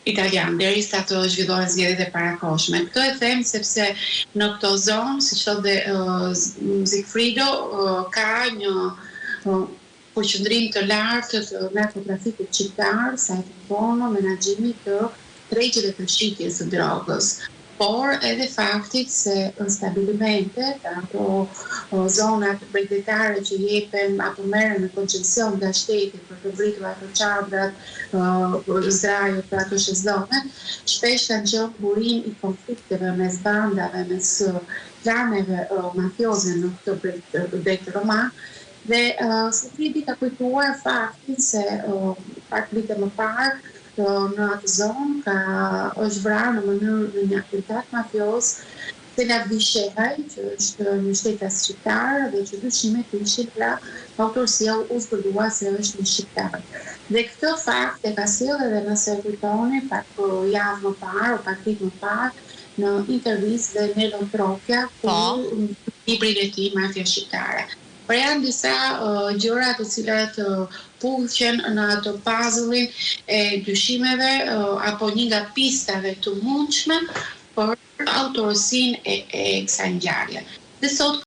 italian, derisa të zhvillohen zgjedhjet e parakohshme. Këtë e them sepse në këto zonë, siç thotë dhe Zigfrido, ka një përqendrim të lartë të narkotrafikut shqiptar, sa i përket menaxhimit të tregjet të shitjes së drogës. Por edhe faktit se stabilimentet, ato zonat bregdetare që jepen apo merren në koncesion nga shteti për të vritur ato çadrat, zdrajët për ato zone, shpesh kanë qenë burim i konflikteve mes bandave, mes klaneve mafioze në këtë breg roman. Dhe Sigfridi ka kujtuar faktin se pak vite më parë në atë zonë është vrarë në mënyrë në një aktivitet mafios Sela Vishehaj, që është një shtetas shqiptar dhe që dyshimet ishin pra autorësia u zbuluar se është një shqiptar. Dhe këtë fakt e ka sjellë edhe nëse kujtoni pak javë më parë, pak ditë më parë, në intervistë dhe Nelo Trokja në librin e tij Mafia Shqiptare. Por janë disa gjëra të cilat pulqen në ato puzzle-in e dyshimeve apo një nga pistave të mundshme për autorësinë e kësaj ngjarje. Dhe sot